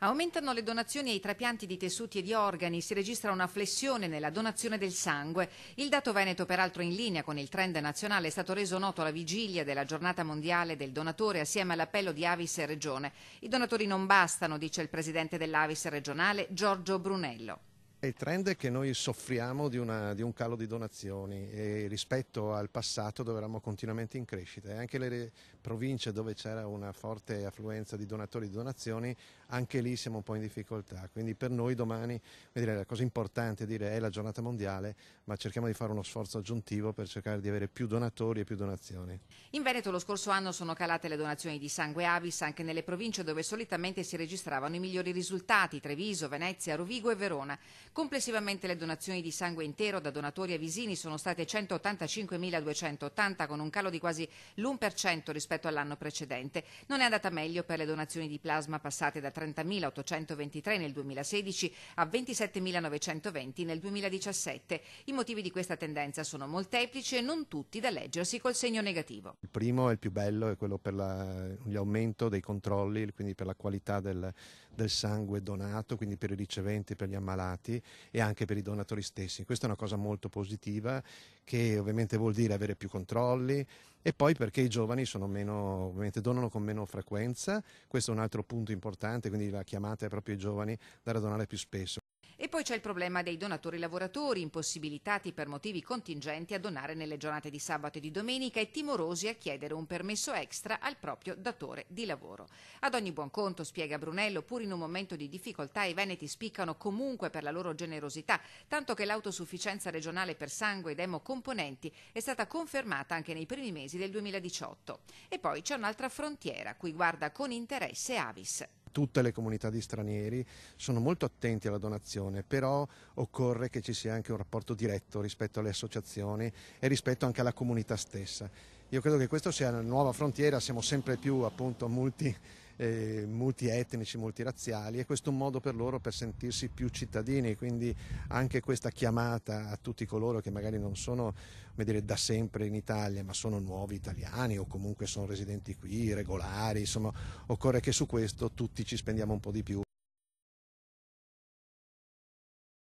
Aumentano le donazioni ai trapianti di tessuti e di organi, si registra una flessione nella donazione del sangue. Il dato veneto, peraltro in linea con il trend nazionale, è stato reso noto alla vigilia della giornata mondiale del donatore assieme all'appello di Avis e Regione. I donatori non bastano, dice il presidente dell'Avis regionale Giorgio Brunello. Il trend è che noi soffriamo di un calo di donazioni e rispetto al passato dove eravamo continuamente in crescita, e anche le province dove c'era una forte affluenza di donatori e di donazioni, anche lì siamo un po' in difficoltà. Quindi per noi domani, la cosa importante è la giornata mondiale, ma cerchiamo di fare uno sforzo aggiuntivo per cercare di avere più donatori e più donazioni. In Veneto lo scorso anno sono calate le donazioni di sangue Avis anche nelle province dove solitamente si registravano i migliori risultati: Treviso, Venezia, Rovigo e Verona. Complessivamente le donazioni di sangue intero da donatori avisini sono state 185.280, con un calo di quasi l'1% rispetto all'anno precedente. Non è andata meglio per le donazioni di plasma, passate da 30.823 nel 2016 a 27.920 nel 2017. I motivi di questa tendenza sono molteplici e non tutti da leggersi col segno negativo. Il primo e il più bello è quello per l'aumento dei controlli, quindi per la qualità del sangue donato, quindi per i riceventi, per gli ammalati e anche per i donatori stessi. Questa è una cosa molto positiva, che ovviamente vuol dire avere più controlli, e poi perché i giovani ovviamente donano con meno frequenza. Questo è un altro punto importante, quindi la chiamata è proprio ai giovani da donare più spesso. E poi c'è il problema dei donatori lavoratori, impossibilitati per motivi contingenti a donare nelle giornate di sabato e di domenica e timorosi a chiedere un permesso extra al proprio datore di lavoro. Ad ogni buon conto, spiega Brunello, pur in un momento di difficoltà i veneti spiccano comunque per la loro generosità, tanto che l'autosufficienza regionale per sangue ed emocomponenti è stata confermata anche nei primi mesi del 2018. E poi c'è un'altra frontiera a cui guarda con interesse Avis. Tutte le comunità di stranieri sono molto attenti alla donazione, però occorre che ci sia anche un rapporto diretto rispetto alle associazioni e rispetto anche alla comunità stessa. Io credo che questa sia una nuova frontiera, siamo sempre più appunto multietnici, multirazziali, e questo è un modo per loro per sentirsi più cittadini, quindi anche questa chiamata a tutti coloro che magari non sono da sempre in Italia, ma sono nuovi italiani o comunque sono residenti qui, regolari, insomma occorre che su questo tutti ci spendiamo un po' di più.